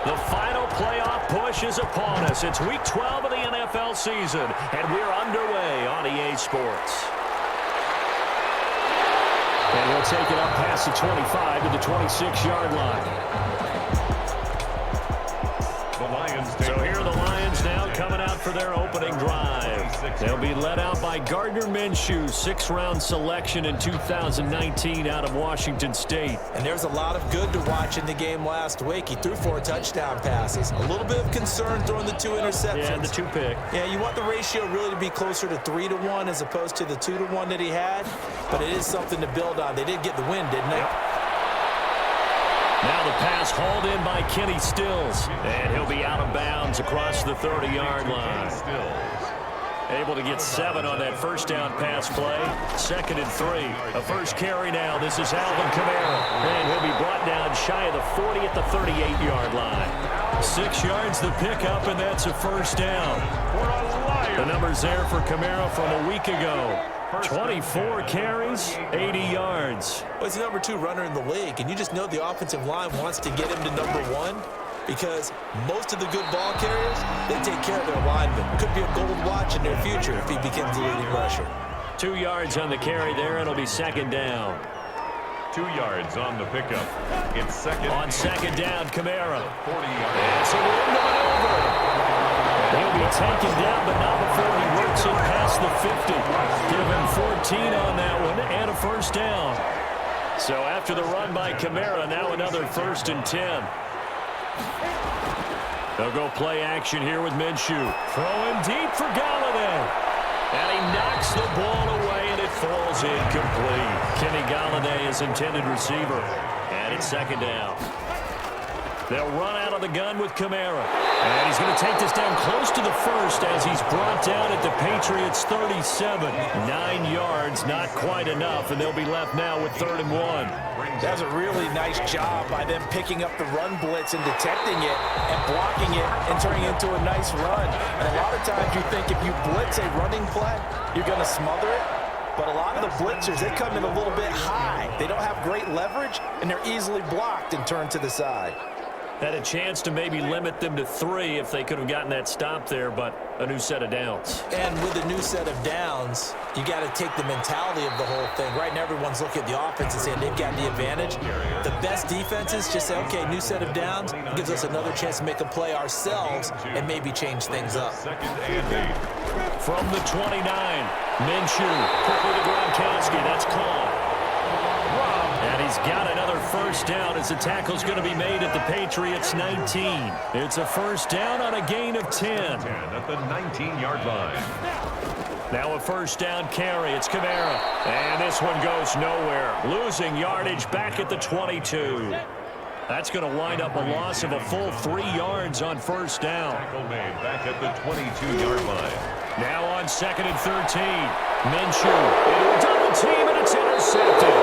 The final playoff push is upon us. It's Week 12 of the NFL season, and we're underway on EA Sports. And he'll take it up past the 25 to the 26-yard line. So here are the Lions now coming out for their opening drive. They'll be led out by Gardner Minshew, sixth-round selection in 2019 out of Washington State. And there's a lot of good to watch in the game last week. He threw 4 touchdown passes. A little bit of concern throwing the 2 interceptions. Yeah, the 2 pick. Yeah, you want the ratio really to be closer to 3-1 as opposed to the 2-1 that he had. But it is something to build on. They did get the win, didn't they? Yep. Now the pass hauled in by Kenny Stills. And he'll be out of bounds across the 30-yard line. Able to get 7 on that first down pass play. 2nd and 3. A first carry now. This is Alvin Kamara. And he'll be brought down shy of the 40 at the 38-yard line. 6 yards the pickup, and that's a first down. The numbers there for Kamara from a week ago. 24 carries, 80 yards. Well, he's the number 2 runner in the league, and you just know the offensive line wants to get him to number 1 because most of the good ball carriers, they take care of their linemen. Could be a gold watch in their future if he becomes the leading rusher. 2 yards on the carry there, and it'll be 2nd down. 2 yards on the pickup. It's second. On 2nd down, Kamara. 40 yards. And so we're in the maneuver. He'll be taken down, but not before he works it past the 50. Give him 14 on that one and a first down. So after the run by Kamara, now another 1st and 10. They'll go play action here with Minshew. Throwing deep for Galladay. And he knocks the ball away, and it falls incomplete. Kenny Galladay is intended receiver. And it's 2nd down. They'll run out of the gun with Kamara. And he's going to take this down close to the 1st as he's brought down at the Patriots 37. 9 yards, not quite enough, and they'll be left now with 3rd and 1. That's a really nice job by them picking up the run blitz and detecting it and blocking it and turning it into a nice run. And a lot of times you think if you blitz a running play, you're going to smother it. But a lot of the blitzers, they come in a little bit high. They don't have great leverage, and they're easily blocked and turned to the side. Had a chance to maybe limit them to 3 if they could have gotten that stop there, but a new set of downs. And with a new set of downs, you got to take the mentality of the whole thing. Right now, everyone's looking at the offense and saying they've got the advantage. The best defenses just say, okay, new set of downs. It gives us another chance to make a play ourselves and maybe change things up. From the 29, Minshew, quickly to Gronkowski. That's caught. And he's got another first down as the tackle's going to be made at the Patriots 19. It's a first down on a gain of 10. At the 19-yard line. Now a first down carry. It's Kamara. And this one goes nowhere. Losing yardage back at the 22. That's going to wind up a loss of a full 3 yards on first down. Tackle made back at the 22-yard line. Now on 2nd and 13. Minshew into a double team, and it's intercepted.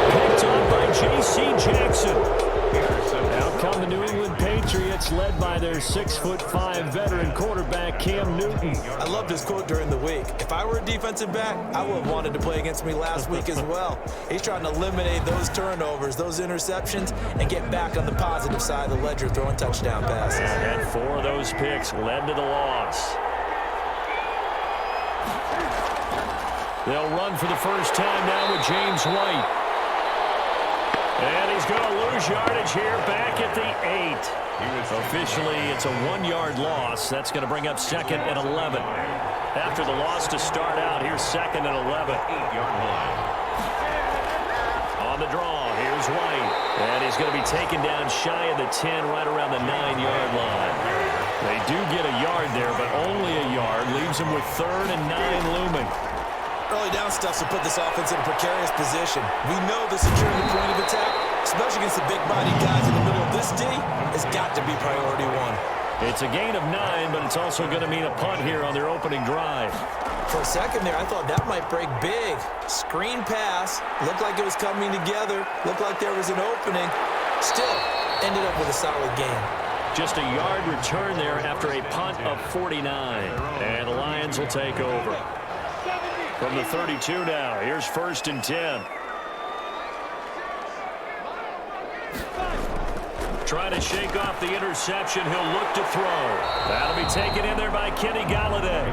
Picked up by J.C. Jackson. Out come the New England Patriots, led by their 6'5" veteran quarterback, Cam Newton. I loved his quote during the week. If I were a defensive back, I would have wanted to play against me last week as well. He's trying to eliminate those turnovers, those interceptions, and get back on the positive side of the ledger, throwing touchdown passes. And 4 of those picks led to the loss. They'll run for the first time now with James White. And he's going to lose yardage here back at the 8. Officially, it's a 1-yard loss. That's going to bring up 2nd and 11. After the loss to start out, here's 2nd and 11. 8-yard line. On the draw, here's White. And he's going to be taken down shy of the 10, right around the 9-yard line. They do get a yard there, but only a yard. Leaves them with 3rd and 9 looming. Early down stuff to put this offense in a precarious position. We know the securing the point of attack, especially against the big-bodied guys in the middle of this D, has got to be priority 1. It's a gain of 9, but it's also going to mean a punt here on their opening drive. For a second there, I thought that might break big. Screen pass, looked like it was coming together, looked like there was an opening. Still, ended up with a solid game. Just a yard return there after a punt of 49. And the Lions will take over. From the 32 now, here's 1st and 10. Trying to shake off the interception. He'll look to throw. That'll be taken in there by Kenny Galladay.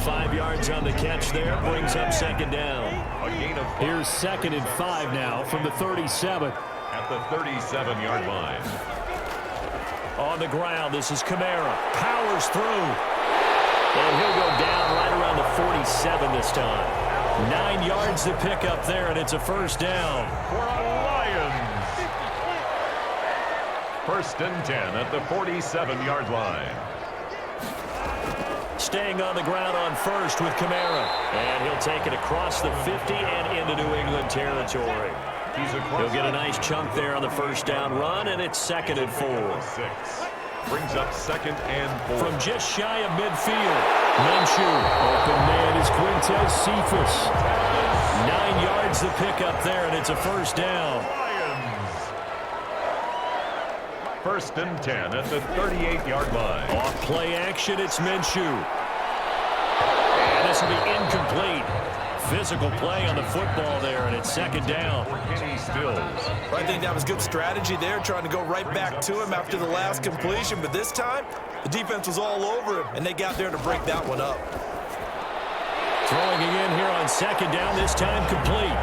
5 yards on the catch there. Brings up second down. Here's 2nd and 5 now from the 37. At the 37-yard line. On the ground, this is Kamara. Powers through. And he'll go down right around the 47 this time. 9 yards to pick up there, and it's a first down. For a Lions. 1st and 10 at the 47-yard line. Staying on the ground on first with Kamara. And he'll take it across the 50 and into New England territory. He'll get a nice chunk there on the first down run, and it's 2nd and 4. Brings up 2nd and 4. From just shy of midfield, Minshew. Open man is Quintez Cephas. 9 yards to pick up there, and it's a first down. Lions. 1st and 10 at the 38-yard line. Off play action, it's Minshew. And this will be incomplete. Physical play on the football there, and it's 2nd down. Kenny Stills. I think that was good strategy there, trying to go right back to him after the last completion. But this time, the defense was all over him, and they got there to break that one up. Throwing again here on 2nd down, this time complete.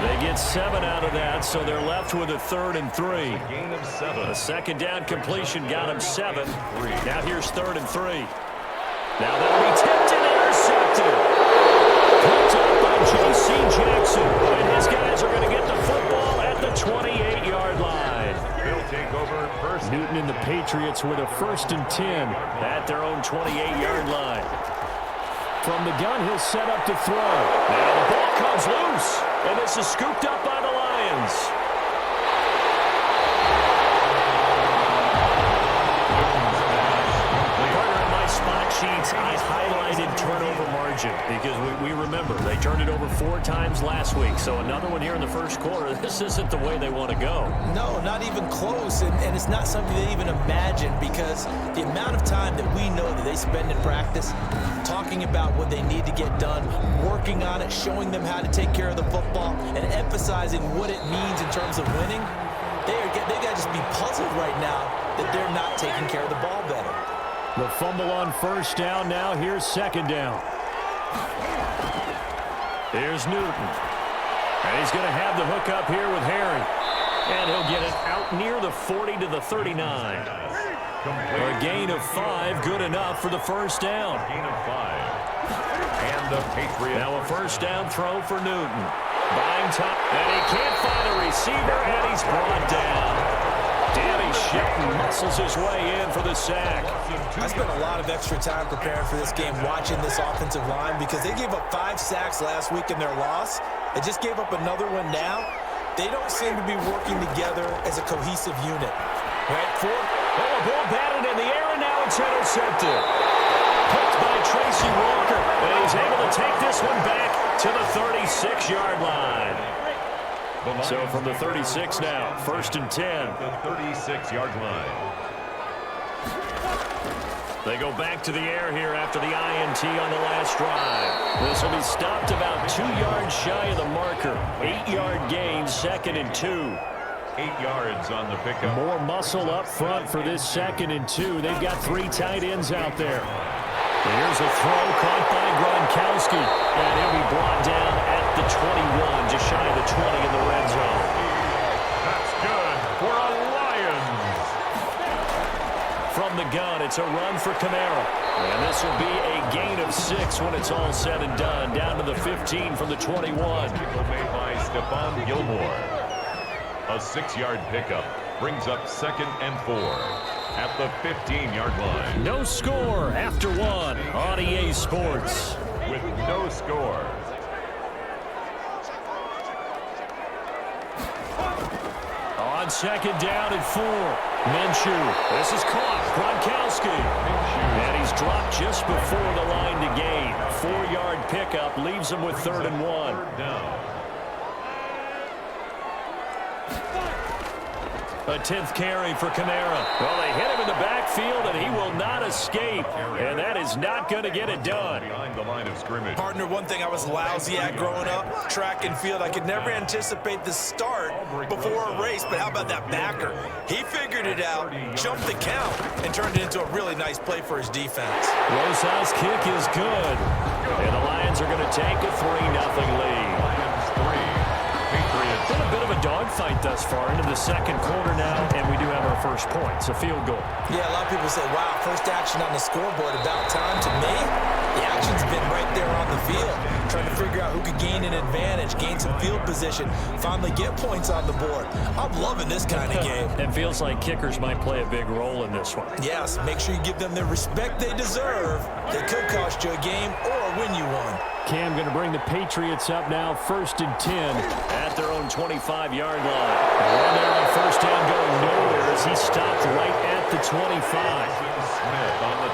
They get 7 out of that, so they're left with a 3rd and 3. Gain of 7. A 2nd down completion got him 7. Now here's 3rd and 3. Now that'll be tipped and intercepted. Picked up by J.C. Jackson. And his guys are going to get the football at the 28-yard line. He'll take over first. Newton and the Patriots with a 1st and 10. At their own 28-yard line. From the gun, he'll set up to throw. Now the ball comes loose. And this is scooped up by the Lions. Spot sheets, I highlighted turnover margin because we remember they turned it over 4 times last week. So another one here in the first quarter. This isn't the way they want to go. No, not even close, and it's not something they even imagine because the amount of time that we know that they spend in practice talking about what they need to get done, working on it, showing them how to take care of the football, and emphasizing what it means in terms of winning, they got to just be puzzled right now that they're not taking care of the ball better. The fumble on 1st down. Now here's 2nd down. Here's Newton. And he's going to have the hook up here with Harry. And he'll get it out near the 40 to the 39. A gain of 5, good enough for the first down. Gain of 5. And the Patriots. Now a first down throw for Newton. Buying time. And he can't find a receiver, and he's brought down. Danny Shelton muscles his way in for the sack. I spent a lot of extra time preparing for this game, watching this offensive line, because they gave up 5 sacks last week in their loss. They just gave up another one now. They don't seem to be working together as a cohesive unit. Right, Ford? Oh, a ball batted in the air, and now it's intercepted. Picked by Tracy Walker, and he's able to take this one back to the 36-yard line. So from the 36 now, 1st and 10. The 36-yard line. They go back to the air here after the INT on the last drive. This will be stopped about 2 yards shy of the marker. 8-yard gain, 2nd and 2. 8 yards on the pickup. More muscle up front for this 2nd and 2. They've got 3 tight ends out there. Here's a throw caught by Gronkowski. And he'll be brought down at the 21, just shy of the 20 in the red zone. That's good for a Lions. From the gun, it's a run for Kamara. And this will be a gain of 6 when it's all said and done. Down to the 15 from the 21. Made by Stephon Gilmore. A 6-yard pickup brings up 2nd and 4 at the 15-yard line. No score after 1 on EA Sports. With no score. On 2nd down and 4. Minshew. This is caught. Gronkowski. And he's dropped just before the line to gain. 4-yard pickup leaves him with 3rd and 1. Down. A 10th carry for Kamara. Well, they hit him in the backfield, and he will not escape. And that is not going to get it done. Behind the line of scrimmage. Partner, one thing I was lousy at growing up, track and field. I could never anticipate the start before a race, but how about that backer? He figured it out, jumped the count, and turned it into a really nice play for his defense. Rosa's kick is good. And the Lions are going to take a 3-0 lead. Lions 3. Patriots. Been a bit of a dogfight thus far into the second quarter now, and we do have our first point. It's a field goal. Yeah, a lot of people say, wow, first action on the scoreboard, about time. To me, the action's been right there on the field, trying to figure out who could gain an advantage, gain some field position, finally get points on the board. I'm loving this kind of game. It feels like kickers might play a big role in this one. Yes, make sure you give them the respect they deserve. They could cost you a game or win you one. Cam going to bring the Patriots up now, 1st and 10. At their own 25-yard line. And there on first down going nowhere as he stopped right at the 25.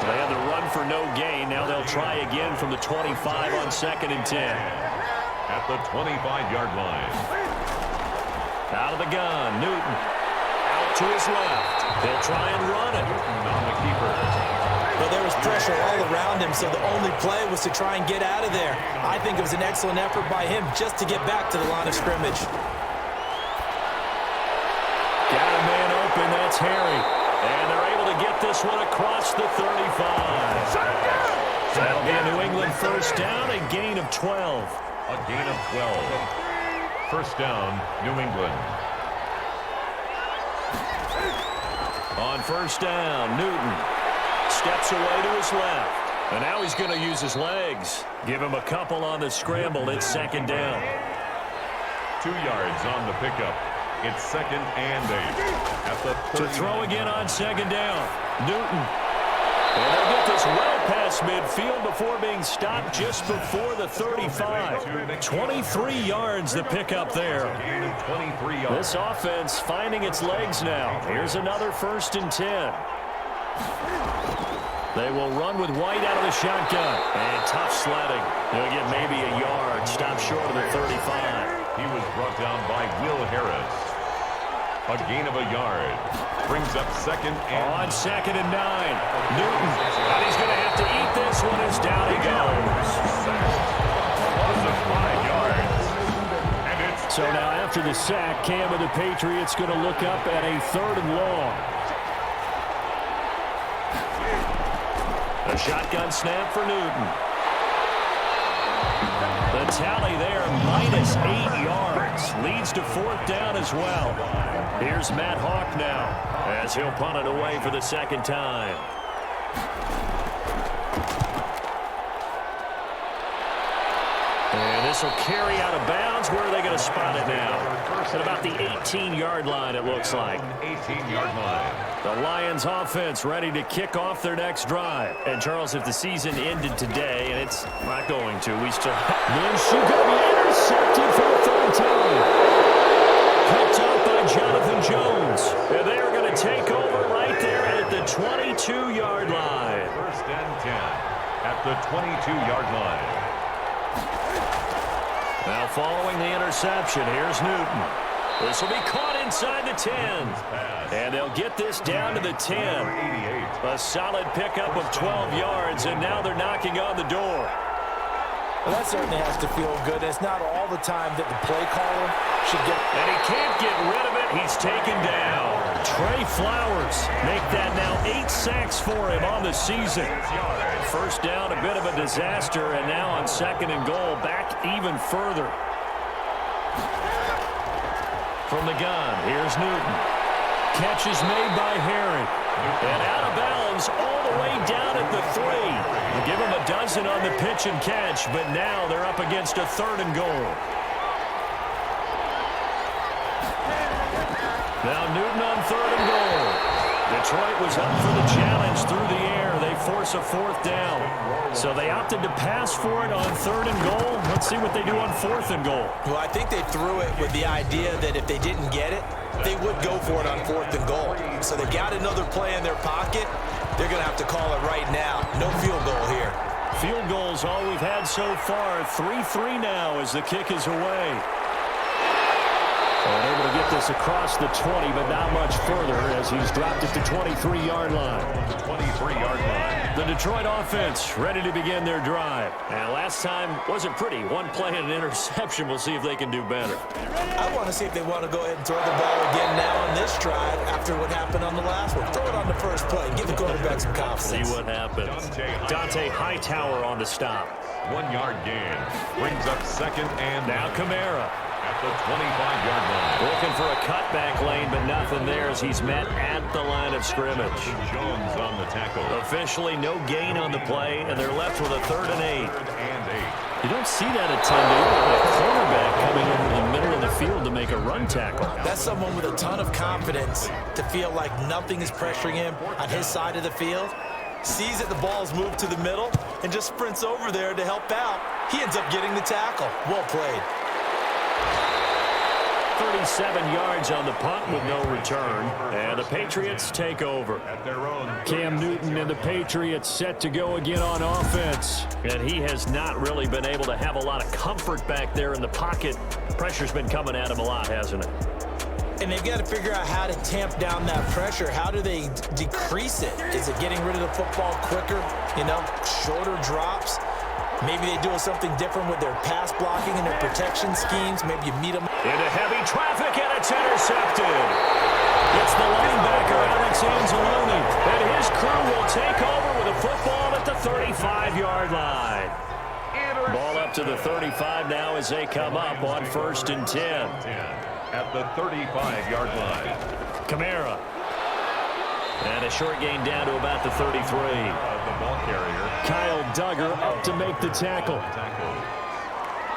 They had the run for no gain. Now they'll try again from the 25 on 2nd and 10. At the 25-yard line. Out of the gun, Newton. Out to his left. They'll try and run it. On the keeper. But there was pressure all around him, so the only play was to try and get out of there. I think it was an excellent effort by him just to get back to the line of scrimmage. Got a man open, that's Harry. And they're able to get this one across the 35. That'll be a New England first down, a gain of 12. A gain of 12. First down, New England. On first down, Newton steps away to his left. And now he's going to use his legs. Give him a couple on the scramble. It's 2nd down. 2 yards on the pickup. It's 2nd and 8. At the To throw again on 2nd down. Newton. And they'll get this well past midfield before being stopped just before the 35. 23 yards the pickup there. Gain of 23 yards. This offense finding its legs now. Here's another 1st and 10. They will run with White out of the shotgun. And tough sledding. They'll get maybe a yard. Stop short of the 35. He was brought down by Will Harris. A gain of a yard. Brings up 2nd and... On 2nd and 9. Newton. And he's going to have to eat this one as down he goes. Loss of 5 yards. And it's... So now after the sack, Cam of the Patriots going to look up at a 3rd and long. A shotgun snap for Newton. The tally there, minus 8 yards. Leads to 4th down as well. Here's Matt Hawk now as he'll punt it away for the 2nd time. And this will carry out of bounds. Where are they going to spot it now? At about the 18-yard line, it looks like. 18-yard line. The Lions offense ready to kick off their next drive. And, Charles, if the season ended today, and it's not going to, we still... Minshew going to be intercepted for the 3rd time. Picked up by Jonathan Jones. And they are going to take over right there at the 22-yard line. 1st and 10 at the 22-yard line. Now following the interception, here's Newton. This will be caught inside the 10. And they'll get this down to the 10. A solid pickup of 12 yards, and now they're knocking on the door. Well, that certainly has to feel good. It's not all the time that the play caller should get... And he can't get rid of it. He's taken down. Trey Flowers make that now 8 sacks for him on the season. First down, a bit of a disaster, and now on 2nd and goal, back even further. From the gun, here's Newton. Catch is made by Harry. And out of bounds all the way down at the 3. Give him a dozen on the pitch and catch, but now they're up against a 3rd and goal. Now Newton on 3rd and goal. Detroit was up for the challenge through the air. They force a 4th down. So they opted to pass for it on 3rd and goal. Let's see what they do on 4th and goal. Well, I think they threw it with the idea that if they didn't get it, they would go for it on 4th and goal. So they got another play in their pocket. They're going to have to call it right now. No field goal here. Field goals all we've had so far. 3-3 now as the kick is away. And able to get this across the 20, but not much further as he's dropped it to 23-yard line. 23-yard line. The Detroit offense ready to begin their drive. And last time wasn't pretty. One play and an interception. We'll see if they can do better. I want to see if they want to go ahead and throw the ball again now on this drive after what happened on the last one. Throw it on the first play. Give the quarterback some confidence. See what happens. Dante Hightower on the stop. 1 yard gain. Brings up second and Now Kamara. at the 25-yard line. Looking for a cutback lane, but nothing there as he's met at the line of scrimmage. Jones on the tackle. Officially no gain on the play, and they're left with a 3rd and 8. 3rd and 8. You don't see that a ton, do you? A cornerback coming into the middle of the field to make a run tackle. That's someone with a ton of confidence to feel like nothing is pressuring him on his side of the field. Sees that the ball's moved to the middle and just sprints over there to help out. He ends up getting the tackle. Well played. 37 yards on the punt with no return. And the Patriots take over. At their own. Cam Newton and the Patriots set to go again on offense. And he has not really been able to have a lot of comfort back there in the pocket. Pressure's been coming at him a lot, hasn't it? And they've got to figure out how to tamp down that pressure. How do they decrease it? Is it getting rid of the football quicker? You know, shorter drops? Maybe they do something different with their pass blocking and their protection schemes. Maybe you meet them into heavy traffic, and it's intercepted. It's the linebacker, Alex Anzalone, and his crew will take over with a football at the 35-yard line. Ball up to the 35 now as they come up on 1st and 10. At the 35-yard line. Kamara. And a short gain down to about the 33. The ball carrier. Kyle Duggar up to make the tackle.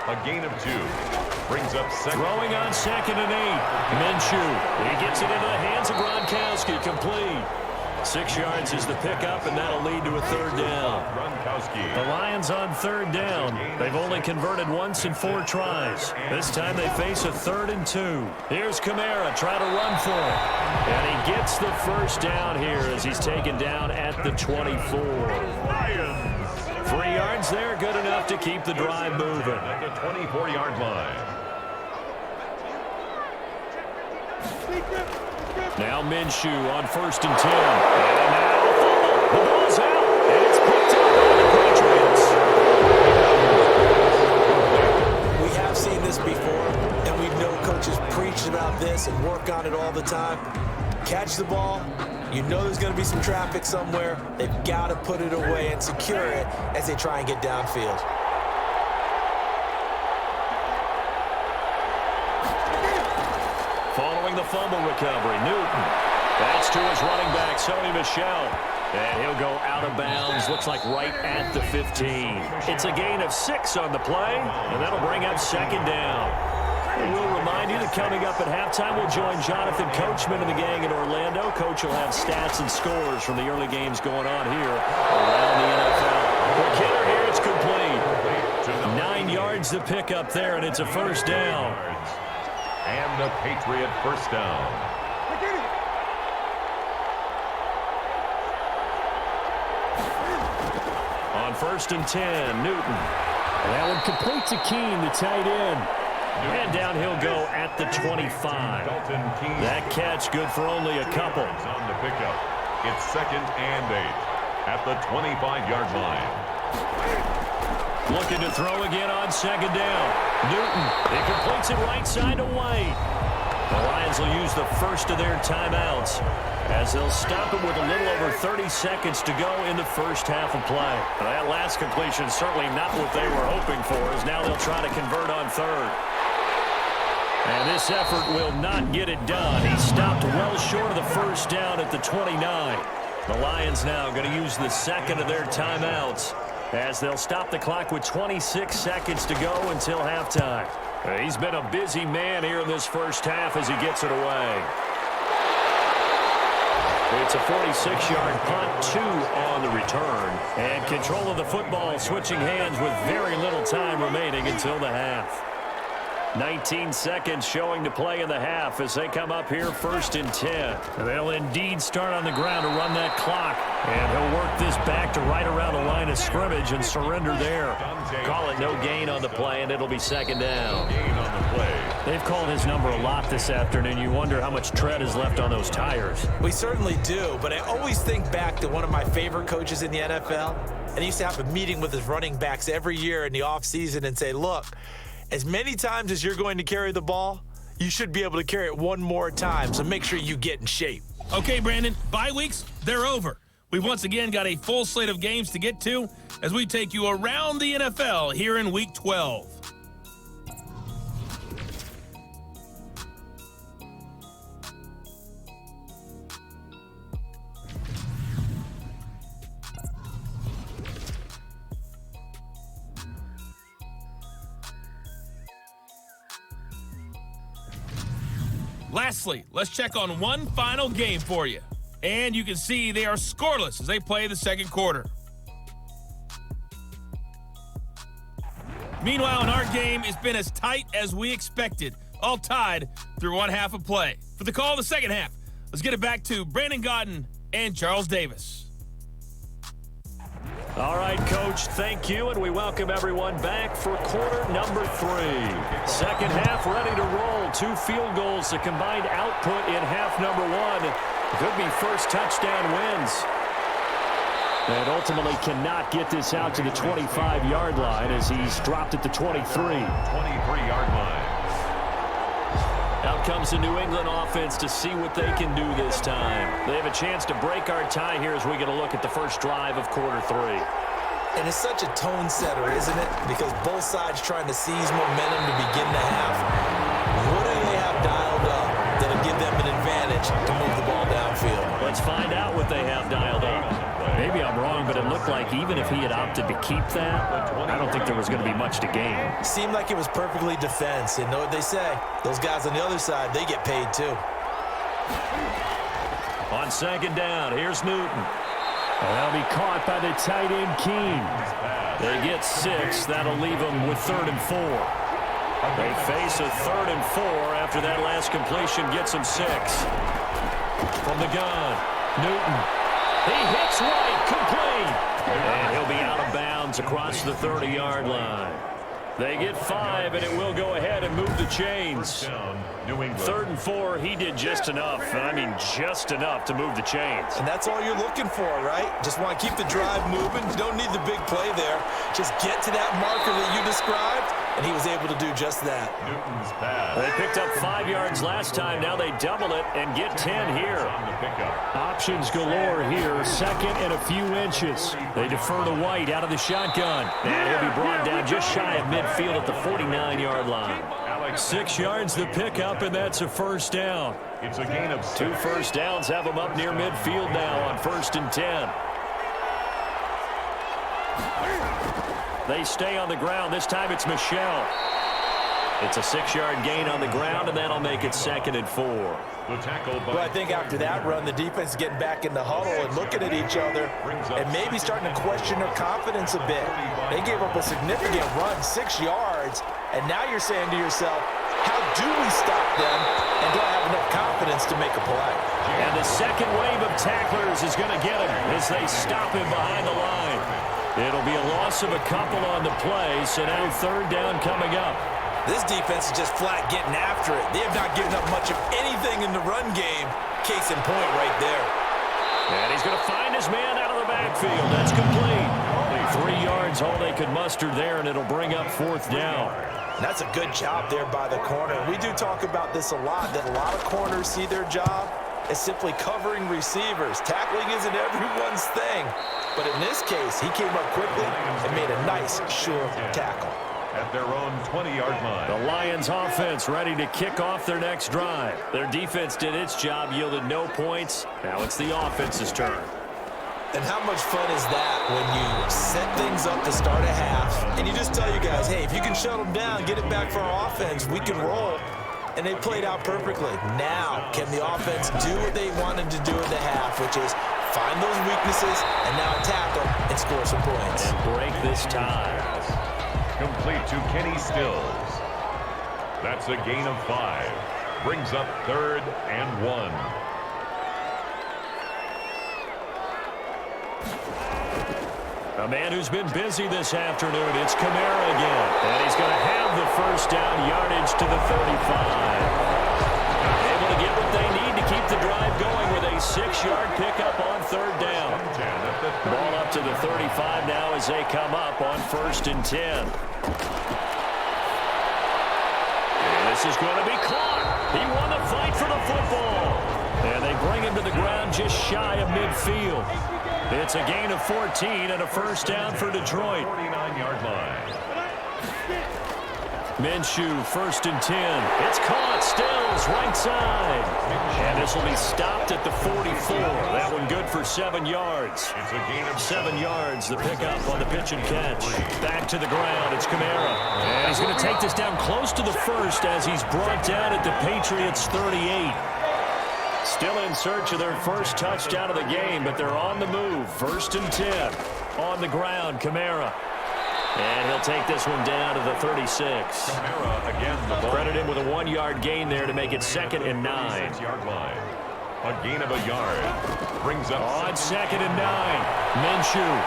A gain of 2. Brings up second. Throwing on 2nd and 8. Minshew. He gets it into the hands of Gronkowski. Complete. 6 yards is the pickup, and that'll lead to a 3rd down. Gronkowski. The Lions on 3rd down. They've only converted once in 4 tries. This time they face a 3rd and 2. Here's Kamara trying to run for it. And he gets the 1st down here as he's taken down at the 24. 3 yards there, good enough to keep the drive moving. At the 24-yard line. Now Minshew on 1st and 10. And now the ball's out. And it's picked up by the Patriots. We have seen this before, and we know coaches preach about this and work on it all the time. Catch the ball. You know there's going to be some traffic somewhere. They've got to put it away and secure it as they try and get downfield. Following the fumble recovery, Newton. That's to his running back, Sony Michel. And he'll go out of bounds, looks like right at the 15. It's a gain of 6 on the play, and that'll bring up 2nd down. We'll remind you that coming up at halftime, we'll join Jonathan Coachman and the gang in Orlando. Coach will have stats and scores from the early games going on here around the NFL. For Kenner here, it's complete. 9 yards to pick up there, and it's a 1st down. And a Patriot 1st down. On 1st and 10, Newton. That one complete to Keene, the tight end. And down he'll go at the 25. Dalton Keene. That catch good for only a couple. On the pickup. It's 2nd and 8. At the 25-yard line. Looking to throw again on 2nd down. Newton, he completes it right side to White. The Lions will use the first of their timeouts as they'll stop it with a little over 30 seconds to go in the first half of play. That last completion certainly not what they were hoping for, as now they'll try to convert on 3rd. And this effort will not get it done. He stopped well short of the 1st down at the 29. The Lions now going to use the 2nd of their timeouts as they'll stop the clock with 26 seconds to go until halftime. He's been a busy man here in this first half as he gets it away. It's a 46-yard punt, 2 on the return. And control of the football switching hands with very little time remaining until the half. 19 seconds showing to play in the half as they come up here 1st and 10. They'll indeed start on the ground to run that clock. And he'll work this back to right around the line of scrimmage and surrender there. Call it no gain on the play, and it'll be 2nd down. They've called his number a lot this afternoon. You wonder how much tread is left on those tires. We certainly do, but I always think back to one of my favorite coaches in the NFL. And he used to have a meeting with his running backs every year in the offseason and say, look, as many times as you're going to carry the ball, you should be able to carry it one more time, so make sure you get in shape. Okay, Brandon, bye weeks, they're over. We've once again got a full slate of games to get to as we take you around the NFL here in Week 12. Lastly, let's check on one final game for you. And you can see they are scoreless as they play the second quarter. Meanwhile, in our game, it's been as tight as we expected, all tied through one half of play. For the call of the second half, let's get it back to Brandon Gaudin and Charles Davis. All right, Coach, thank you, and we welcome everyone back for quarter number 3. Second half ready to roll. 2 field goals, the combined output in half number 1. Could be first touchdown wins. And ultimately cannot get this out to the 25-yard line as he's dropped at the 23. 23-yard line. Out comes the New England offense to see what they can do this time. They have a chance to break our tie here as we get a look at the first drive of quarter 3. And it's such a tone setter, isn't it? Because both sides trying to seize momentum to begin the half. What do they have dialed up that'll give them an advantage to move the ball downfield? Let's find out what they have dialed up. Maybe I'm wrong, but it looked like even if he had opted to keep that, I don't think there was going to be much to gain. Seemed like it was perfectly defense. And know what they say? Those guys on the other side, they get paid too. On 2nd down, here's Newton. That'll be caught by the tight end, Keene. They get 6. That'll leave them with 3rd and 4. They face a 3rd and 4 after that last completion gets them 6. From the gun, Newton. He hits right, complete. And he'll be out of bounds across the 30-yard line. They get 5, and it will go ahead and move the chains. 3rd and 4, he did just enough. I mean, just enough to move the chains. And that's all you're looking for, right? Just want to keep the drive moving. You don't need the big play there. Just get to that marker that you described, and he was able to do just that. Newton's pass. They picked up 5 yards last time. Now they double it and get 10 here. Options galore here. 2nd and a few inches. They defer to White out of the shotgun. And he'll be brought down just shy of midfield at the 49-yard line. 6 yards the pickup, and that's a 1st down. It's a gain of 2 first downs have them up near midfield now on 1st and 10. They stay on the ground. This time it's Michel. It's a 6-yard gain on the ground, and that'll make it 2nd and 4. the tackle by. Well, I think after that run, the defense is getting back in the huddle and looking at each other and maybe starting to question their confidence a bit. They gave up a significant run, 6 yards, and now you're saying to yourself, how do we stop them, and do I have enough confidence to make a play? And the second wave of tacklers is going to get him as they stop him behind the line. It'll be a loss of a couple on the play, so now 3rd down coming up. This defense is just flat getting after it. They have not given up much of anything in the run game. Case in point right there. And he's going to find his man out of the backfield. That's complete. Only 3 yards, all they could muster there, and it'll bring up 4th down. That's a good job there by the corner. We do talk about this a lot, that a lot of corners see their job as simply covering receivers. Tackling isn't everyone's thing. But in this case, he came up quickly and made a nice, sure tackle. At their own 20-yard line. The Lions offense ready to kick off their next drive. Their defense did its job, yielded no points. Now it's the offense's turn. And how much fun is that when you set things up to start a half and you just tell you guys, hey, if you can shut them down, get it back for our offense, we can roll. And they played out perfectly. Now, can the offense do what they wanted to do in the half, which is find those weaknesses and now attack them and score some points. And break this tie. Complete to Kenny Stills. That's a gain of 5. Brings up 3rd and 1. A man who's been busy this afternoon, it's Kamara again. And he's going to have the first down, yardage to the 35. Able to get what they need to keep the drive going with a 6-yard pickup on 3rd down. Ball up to the 35 now as they come up on 1st and 10. And this is going to be caught. He won the fight for the football. And they bring him to the ground just shy of midfield. It's a gain of 14 and a first down for Detroit. 49-yard line. Minshew, 1st and 10. It's caught. Stills, right side. And this will be stopped at the 44. That one good for 7 yards. It's a gain of 7 yards, the pickup on the pitch and catch. Back to the ground, it's Kamara. And he's going to take this down close to the 1st as he's brought down at the Patriots 38. Still in search of their first touchdown of the game, but they're on the move. 1st and 10. On the ground, Kamara. And he'll take this one down to the 36. Kamara again. The ball. Credit him with a 1-yard gain there to make it 2nd and 9. 6-yard line. A gain of a yard. Brings up On 2nd and 9. Minshew.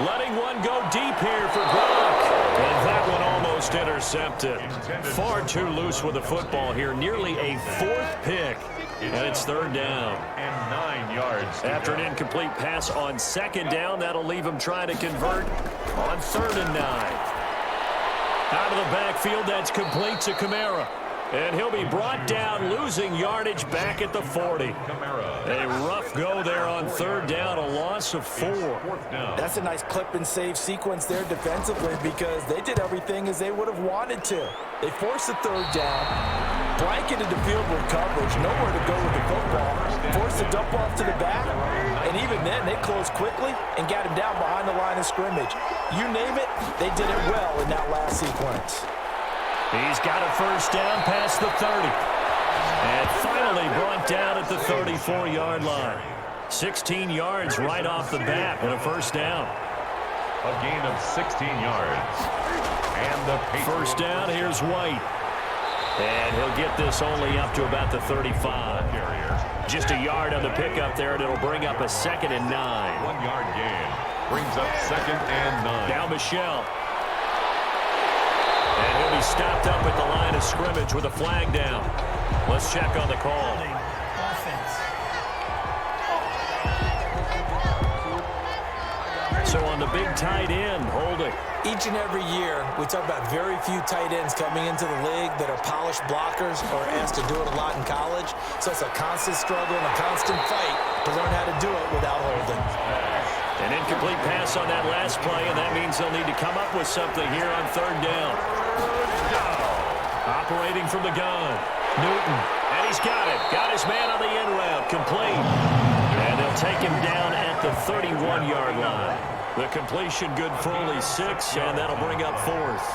Letting one go deep here for Gronk. And that one almost intercepted. Far too loose with the football here. Nearly a 4th pick. And it's 3rd down. And 9 yards. After an incomplete pass on 2nd down, that'll leave him trying to convert on 3rd and 9. Out of the backfield, that's complete to Kamara. And he'll be brought down, losing yardage back at the 40. Kamara. A rough go there on 3rd down, a loss of 4. 4th down. That's a nice clip and save sequence there defensively because they did everything as they would have wanted to. They forced the 3rd down, blanketed the field with coverage, nowhere to go with the football, forced the dump off to the back, and even then they closed quickly and got him down behind the line of scrimmage. You name it, they did it well in that last sequence. He's got a first down past the 30. And finally brought down at the 34-yard line. 16 yards right off the bat and a first down. A gain of 16 yards. And the Patriots. First down, here's White. And he'll get this only up to about the 35. Just a yard on the pickup there, and it'll bring up a 2nd and 9. 1-yard gain. Brings up 2nd and 9. Now Michelle. And he'll be stopped up at the line of scrimmage with a flag down. Let's check on the call. So on the big tight end, holding. Each and every year, we talk about very few tight ends coming into the league that are polished blockers or asked to do it a lot in college. So it's a constant struggle and a constant fight to learn how to do it without holding. An incomplete pass on that last play, and that means they'll need to come up with something here on 3rd down. Operating from the gun, Newton, and he's got it. Got his man on the in route, complete. And they'll take him down at the 31-yard line. The completion good for only 6, and that'll bring up 4th.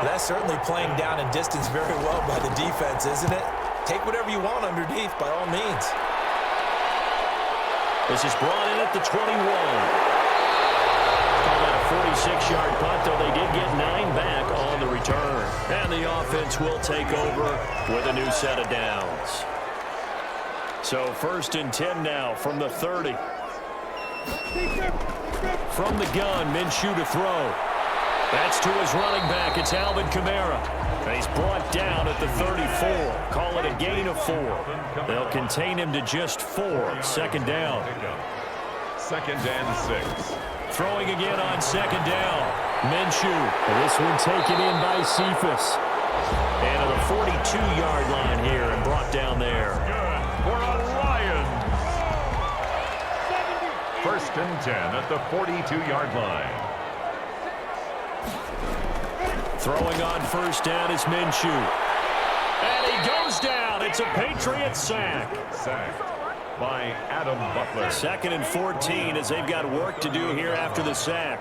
That's certainly playing down in distance very well by the defense, isn't it? Take whatever you want underneath, by all means. This is brought in at the 21. Call that a 46-yard punt, though they did get 9 back on the return. And the offense will take over with a new set of downs. So 1st and 10 now from the 30. From the gun, Minshew to throw. That's to his running back. It's Alvin Kamara. And he's brought down at the 34. Call it a gain of 4. They'll contain him to just 4. 2nd down. 2nd and 6. Throwing again on 2nd down. Minshew. And this one taken in by Cephas. And at the 42-yard line here and brought down there. Good for a Lions. 1st and 10 at the 42-yard line. Throwing on 1st down is Minshew. And he goes down. It's a Patriots sack. Sacked by Adam Butler. 2nd and 14 as they've got work to do here after the sack.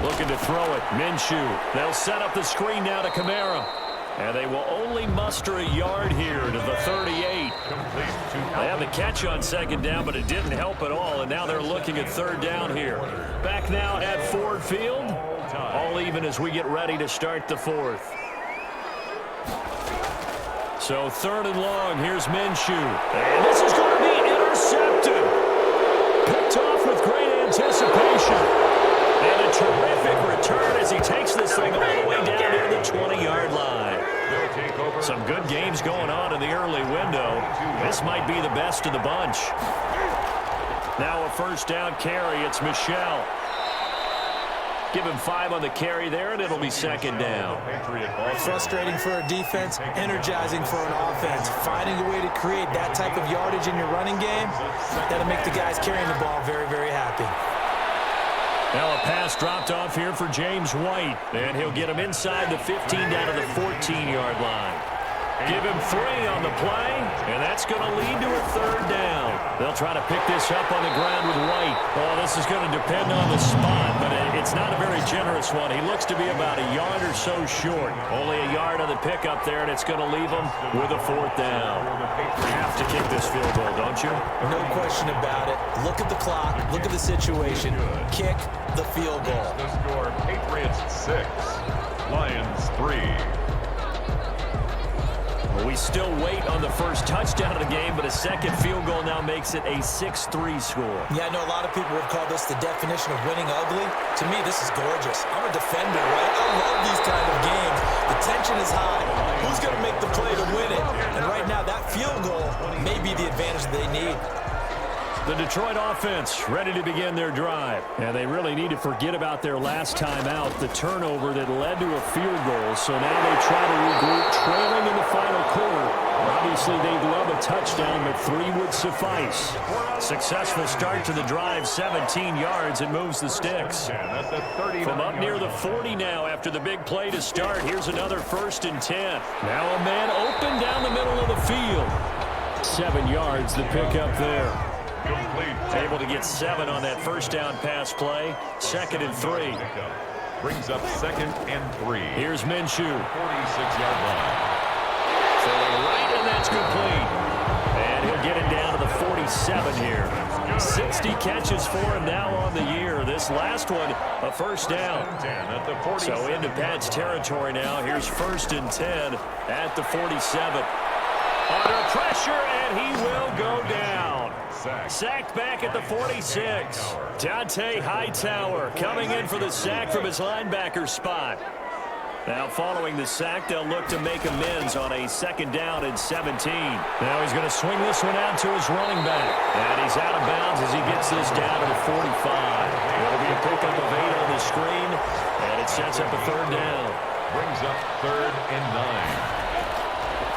Looking to throw it. Minshew. They'll set up the screen now to Kamara. And they will only muster a yard here to the 38. They have the catch on second down, but it didn't help at all, and now they're looking at third down here. Back now at Ford Field. All even as we get ready to start the fourth. So third and long, here's Minshew. And this is going to be intercepted. Picked off with great anticipation. And a terrific return as he takes this thing all the way down near the 20-yard line. Some good games going on in the early window. This might be the best of the bunch. Now a first down carry. It's Michel. Give him 5 on the carry there, and it'll be second down. Frustrating for a defense, energizing for an offense. Finding a way to create that type of yardage in your running game, that'll make the guys carrying the ball very, very happy. Now a pass dropped off here for James White, and he'll get him inside the 15 down to the 14-yard line. Give him 3 on the play, and that's going to lead to a third down. They'll try to pick this up on the ground with White. Oh, this is going to depend on the spot, but it's not a very generous one. He looks to be about a yard or so short. Only a yard on the pickup there, and it's going to leave him with a fourth down. You have to kick this field goal, don't you? No question about it. Look at the clock. Look at the situation. Kick the field goal. The score, Patriots 6, Lions 3. We still wait on the first touchdown of the game, but a second field goal now makes it a 6-3 score. Yeah, I know a lot of people would call this the definition of winning ugly. To me, this is gorgeous. I'm a defender, right? I love these kind of games. The tension is high. Who's going to make the play to win it? And right now, that field goal may be the advantage they need. The Detroit offense ready to begin their drive. And they really need to forget about their last time out, the turnover that led to a field goal. So now they try to regroup, trailing in the final quarter. Obviously, they'd love a touchdown, but 3 would suffice. Successful start to the drive, 17 yards, and moves the sticks. From up near the 40 now after the big play to start, here's another 1st and 10. Now a man open down the middle of the field. 7 yards, the pickup there. Able to get 7 on that first down pass play. 2nd and 3. Brings up 2nd and 3. Here's Minshew. 46-yard line. Throwing right, and that's complete. And he'll get him down to the 47 here. 60 catches for him now on the year. This last one, a first down. So into Pat's territory now. Here's 1st and 10 at the 47. Under pressure, and he will go down. Sacked back at the 46. Dante Hightower coming in for the sack from his linebacker spot. Now following the sack, they'll look to make amends on a 2nd down and 17. Now he's going to swing this one out to his running back. And he's out of bounds as he gets this down to the 45. It'll be a pickup of 8 on the screen, and it sets up a 3rd down. Brings up 3rd and 9.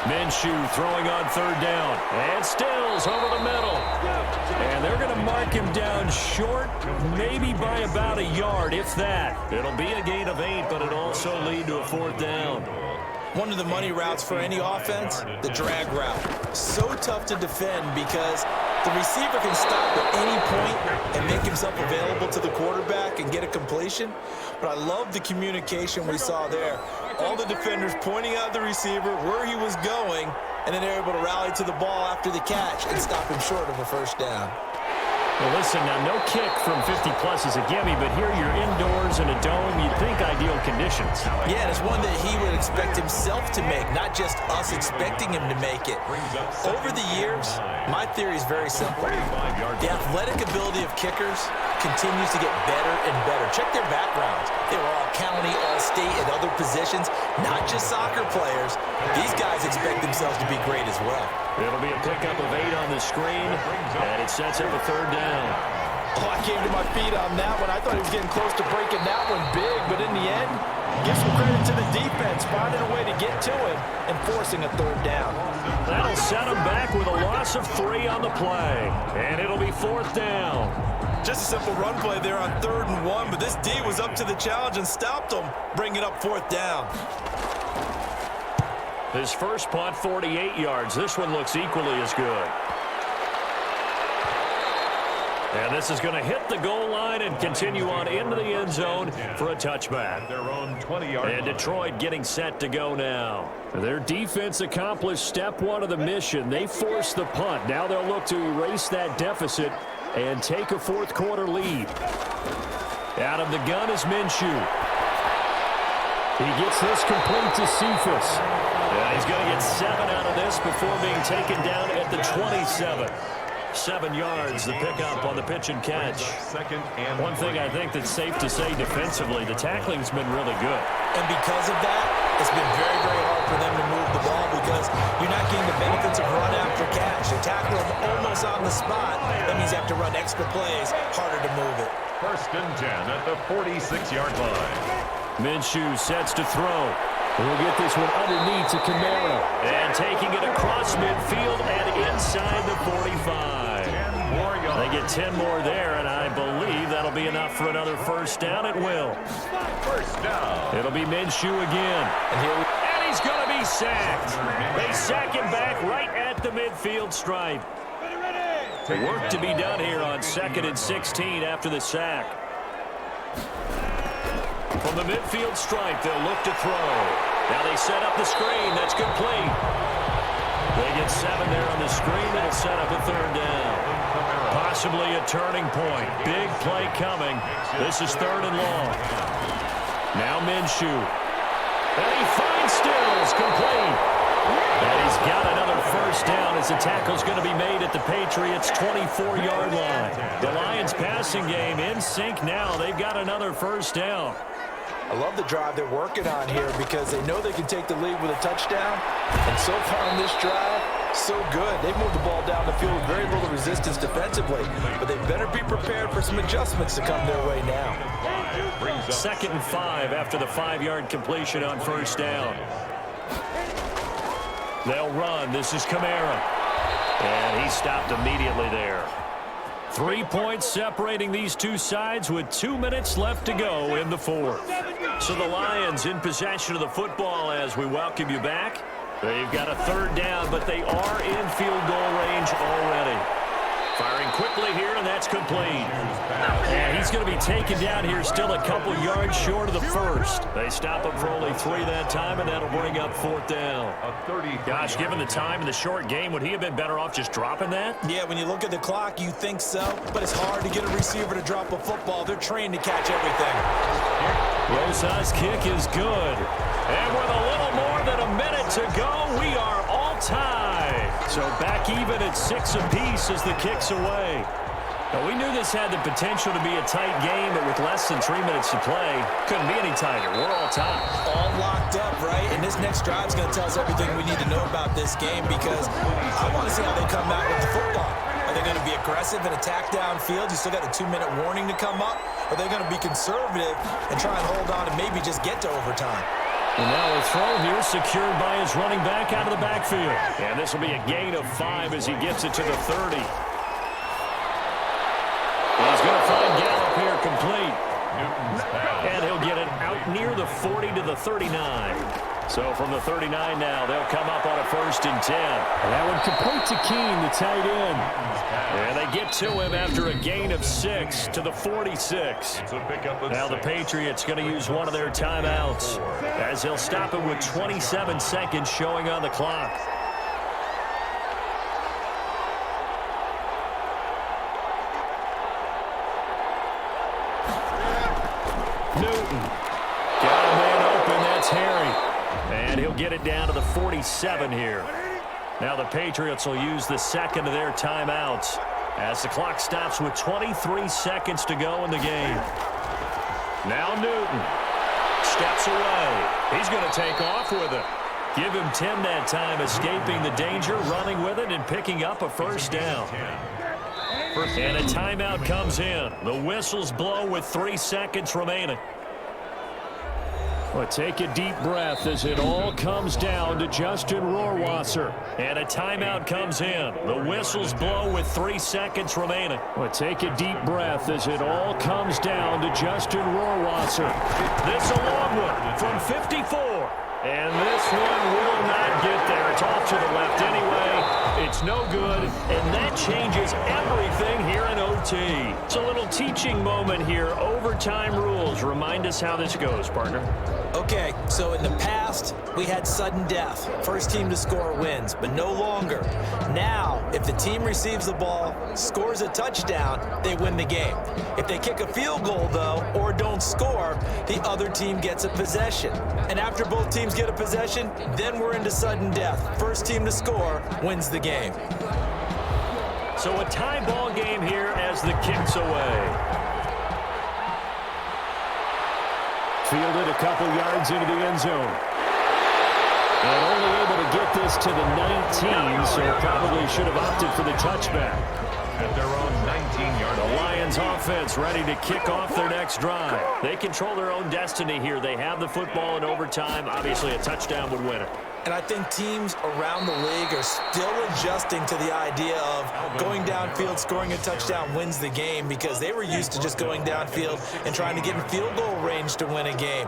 Minshew throwing on 3rd down. And Stills over the middle. And they're going to mark him down short, maybe by about a yard, if that. It'll be a gain of 8, but it'll also lead to a 4th down. One of the money routes for any offense, the drag route. So tough to defend because the receiver can stop at any point and make himself available to the quarterback and get a completion. But I love the communication we saw there. All the defenders pointing out the receiver where he was going, and then they're able to rally to the ball after the catch and stop him short of a first down. Well, listen, now no kick from 50-plus is a gimme, but here you're indoors in a dome. You'd think ideal conditions. Yeah, and it's one that he would expect himself to make, not just us expecting him to make it. Over the years, my theory is very simple. The athletic ability of kickers continues to get better and better. Check their backgrounds. They were all county, all state, and other positions, not just soccer players. These guys expect themselves to be great as well. It'll be a pickup of 8 on the screen, and it sets up a 3rd down. Oh, I came to my feet on that one. I thought he was getting close to breaking that one big, but in the end, give some credit to the defense, finding a way to get to him and forcing a 3rd down. That'll set him back with a loss of 3 on the play, and it'll be 4th down. Just a simple run play there on 3rd and 1, but this D was up to the challenge and stopped him, bringing up 4th down. His first punt, 48 yards. This one looks equally as good. And this is going to hit the goal line and continue on into the end zone for a touchback. Their own 20-yard line. And Detroit getting set to go now. Their defense accomplished step one of the mission. They forced the punt. Now they'll look to erase that deficit and take a fourth quarter lead. Out of the gun is Minshew. He gets this complete to Cephas. Yeah, he's going to get 7 out of this before being taken down at the 27. 7 yards, the pickup on the pitch and catch. One thing I think that's safe to say defensively, the tackling's been really good. And because of that, it's been very, very hard for them to move the ball because you're not getting the benefits of run after catch. You tackle them almost on the spot. That means you have to run extra plays, harder to move it. 1st and 10 at the 46-yard line. Minshew sets to throw. We'll get this one underneath to Kamara. And taking it across midfield and inside the 45. 10 more yards. They get 10 more there, and I believe that'll be enough for another first down. It will. First down. It'll be Minshew again. And he's going to be sacked. They sack him back right at the midfield stripe. Work to be done here on 2nd and 16 after the sack. From the midfield stripe, they'll look to throw. Now they set up the screen. That's complete. They get 7 there on the screen. That'll set up a 3rd down. Possibly a turning point. Big play coming. This is 3rd and long. Now Minshew. And he finds Stills. Complete. And he's got another first down as the tackle's going to be made at the Patriots' 24-yard line. The Lions' passing game in sync now. They've got another first down. I love the drive they're working on here because they know they can take the lead with a touchdown. And so far in this drive, so good. They've moved the ball down the field with very little resistance defensively. But they better be prepared for some adjustments to come their way now. 2nd and 5 after the 5-yard completion on first down. They'll run. This is Kamara. And he stopped immediately there. 3 points separating these two sides with 2 minutes left to go in the 4th. So the Lions in possession of the football as we welcome you back. They've got a 3rd down, but they are in field goal range already. Firing quickly here, and that's complete. And he's going to be taken down here still a couple yards short of the 1st. They stop him for only 3 that time, and that'll bring up 4th down. Gosh, given the time in the short game, would he have been better off just dropping that? Yeah, when you look at the clock, you think so. But it's hard to get a receiver to drop a football. They're trained to catch everything. Rosa's kick is good. And with a little more than a minute to go, we are all tied. So back even at 6 apiece as the kick's away. Now, we knew this had the potential to be a tight game, but with less than 3 minutes to play, couldn't be any tighter. We're all tied. All locked up, right? And this next drive is going to tell us everything we need to know about this game because I want to see how they come out with the football. Are they going to be aggressive and attack downfield? You still got a 2-minute warning to come up? Or are they going to be conservative and try and hold on and maybe just get to overtime? And now a throw here secured by his running back out of the backfield. And this will be a gain of 5 as he gets it to the 30. He's going to find Gallup here complete. And he'll get it out near the 40 to the 39. So from the 39 now, they'll come up on a 1st and 10. And that one complete to Keene, the tight end. And they get to him after a gain of 6 to the 46. Now the Patriots going to use one of their timeouts as they'll stop it with 27 seconds showing on the clock. Newton. Got a man open. That's Harry. And he'll get it down to the 47 here. Now the Patriots will use the second of their timeouts as the clock stops with 23 seconds to go in the game. Now Newton steps away. He's going to take off with it. Give him 10 that time, escaping the danger, running with it, and picking up a first down. And a timeout comes in. The whistles blow with 3 seconds remaining. Well, take a deep breath as it all comes down to Justin Rohrwasser. And a timeout comes in. The whistles blow with 3 seconds remaining. Well, take a deep breath as it all comes down to Justin Rohrwasser. This a long one from 54. And this one will not get there. It's off to the left anyway. It's no good, and that changes everything here in OT. It's a little teaching moment here. Overtime rules. Remind us how this goes, partner. Okay, so in the past, we had sudden death. First team to score wins, but no longer. Now, if the team receives the ball, scores a touchdown, they win the game. If they kick a field goal, though, or don't score, the other team gets a possession. And after both teams get a possession, then we're into sudden death. First team to score wins the game. So a tie ball game here as the kick's away. Fielded a couple yards into the end zone. And only able to get this to the 19, so probably should have opted for the touchback. At their own 19-yard line. The Lions offense ready to kick off their next drive. They control their own destiny here. They have the football in overtime. Obviously, a touchdown would win it. And I think teams around the league are still adjusting to the idea of going downfield, scoring a touchdown wins the game, because they were used to just going downfield and trying to get in field goal range to win a game.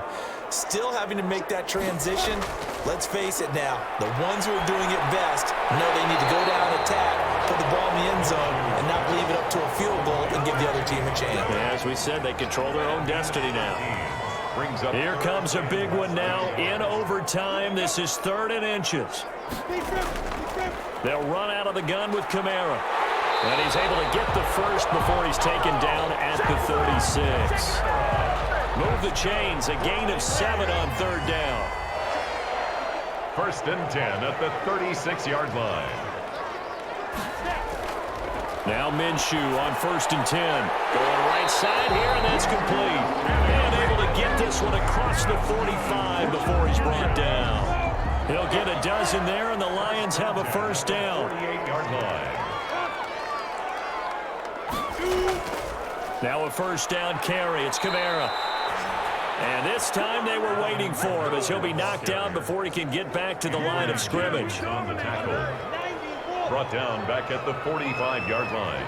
Still having to make that transition. Let's face it now, the ones who are doing it best know they need to go down, attack, put the ball in the end zone, and not leave it up to a field goal and give the other team a chance. As we said, they control their own destiny now. Here comes a big one now in overtime. This is 3rd and inches. They'll run out of the gun with Kamara. And he's able to get the first before he's taken down at the 36. Move the chains, a gain of 7 on 3rd down. 1st and 10 at the 36-yard line. Now Minshew on 1st and 10. Going right side here, and that's complete. And able to get this one across the 45 before he's brought down. He'll get a dozen there, and the Lions have a 1st down. 48-yard line. Now a 1st down carry. It's Kamara. And this time they were waiting for him, as he'll be knocked down before he can get back to the line of scrimmage. On the tackle. Brought down back at the 45-yard line.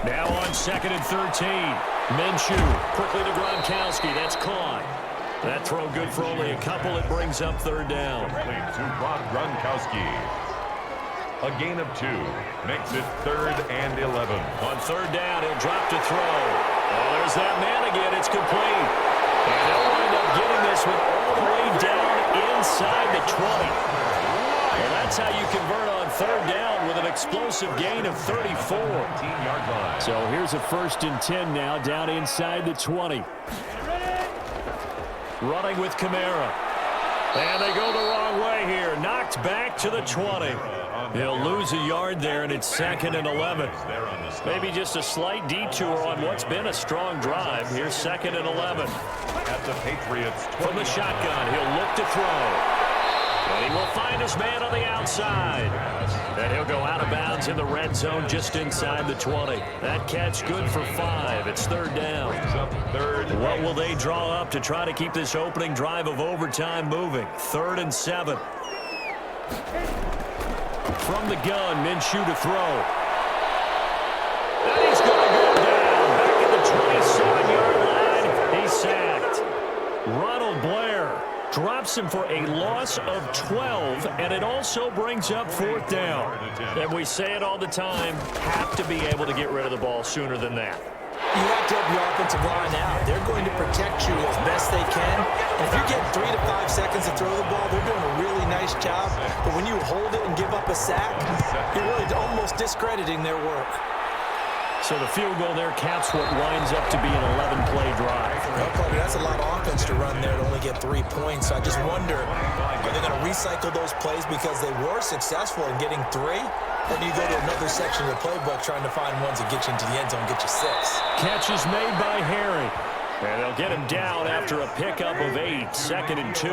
Now on 2nd and 13. Minshew quickly to Gronkowski. That's caught. That throw good for only a couple. It brings up 3rd down. To Gronkowski. A gain of 2. Makes it 3rd and 11. On 3rd down, he'll drop to throw. Oh, there's that man again. It's complete. And they'll wind up getting this one all the way down inside the 20. Well, that's how you convert on 3rd down with an explosive gain of 34. 14-yard line. So here's a 1st and 10 now down inside the 20. Running with Kamara. And they go the wrong way here. Knocked back to the 20. He'll lose a yard there, and it's 2nd and 11. Maybe just a slight detour on what's been a strong drive. Here's 2nd and 11. At the Patriots. From the shotgun, he'll look to throw. And he will find his man on the outside. And he'll go out of bounds in the red zone just inside the 20. That catch good for 5. It's 3rd down. What will they draw up to try to keep this opening drive of overtime moving? 3rd and 7. From the gun, Minshew to throw. And he's going to go down. Back at the 27-yard line. He's sacked. Ronald Blair drops him for a loss of 12, and it also brings up 4th down. And we say it all the time, have to be able to get rid of the ball sooner than that. You have to help your offensive line out. They're going to protect you as best they can. And if you're getting 3 to 5 seconds to throw the ball, they're doing a really nice job. But when you hold it and give up a sack, you're really almost discrediting their work. So the field goal there caps what winds up to be an 11-play drive. Well, Carter, that's a lot of offense to run there to only get 3 points. So I just wonder, are they going to recycle those plays because they were successful in getting 3? Or do you go to another section of the playbook trying to find ones that get you into the end zone and get you 6? Catch is made by Harry. And they'll get him down after a pickup of 8, 2nd and 2.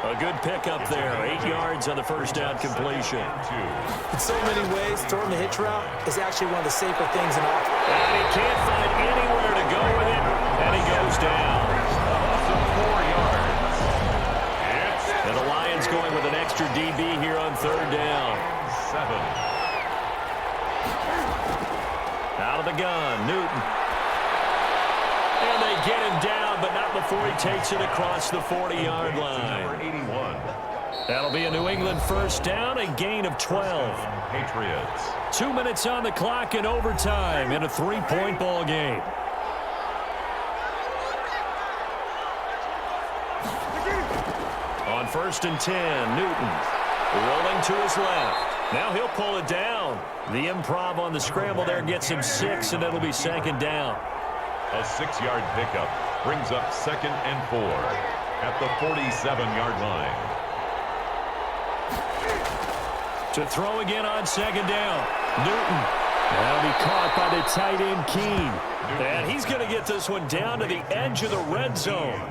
A good pickup there, 8 yards on the 1st down completion. In so many ways, throwing the hitch route is actually one of the safer things in offense. And he can't find anywhere to go with it, and he goes down. Awesome 4 yards. And the Lions going with an extra DB here on 3rd down. 7. Out of the gun, Newton. And they get him down, but not before he takes it across the 40-yard line. Number 81. That'll be a New England first down, a gain of 12. Patriots. 2 minutes on the clock in overtime in a 3-point ball game. On 1st and 10, Newton rolling to his left. Now he'll pull it down. The improv on the scramble there gets him 6, and it'll be 2nd down. A 6-yard pickup brings up 2nd and 4 at the 47-yard line. To throw again on 2nd down. Newton. Now be caught by the tight end, Keene. And he's going to get this one down to the edge of the red zone.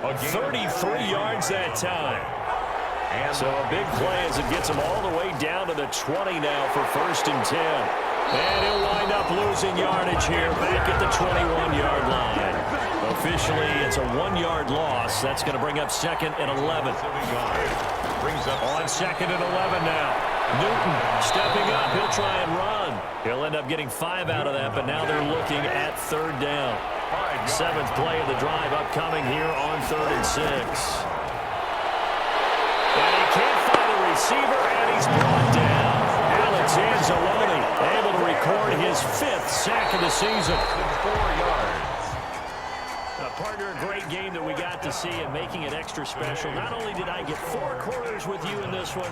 33 yards that time. So a big play as it gets him all the way down to the 20 now for 1st and 10. And he'll wind up losing yardage here back at the 21-yard line. Officially, it's a 1-yard loss. That's going to bring up 2nd and 11. On 2nd and 11 now. Newton stepping up. He'll try and run. He'll end up getting 5 out of that, but now they're looking at 3rd down. 7th play of the drive upcoming here on 3rd and 6. And he can't find a receiver, and he's brought down. Alex Anzalone able to record his 5th sack of the season. 4 yards. Partner, a great game that we got to see and making it extra special. Not only did I get 4 quarters with you in this one,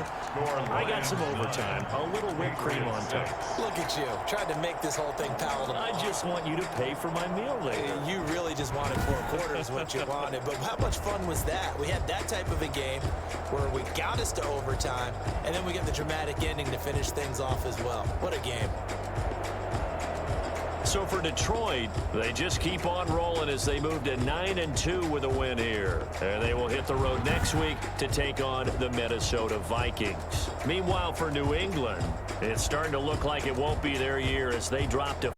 I got some overtime. A little whipped cream on top. Look at you, trying to make this whole thing palatable. I just want you to pay for my meal later. You really just wanted 4 quarters, what you wanted. But how much fun was that? We had that type of a game where we got us to overtime, and then we get the dramatic ending to finish things off as well. What a game. So for Detroit, they just keep on rolling as they move to 9-2 with a win here. And they will hit the road next week to take on the Minnesota Vikings. Meanwhile, for New England, it's starting to look like it won't be their year as they drop to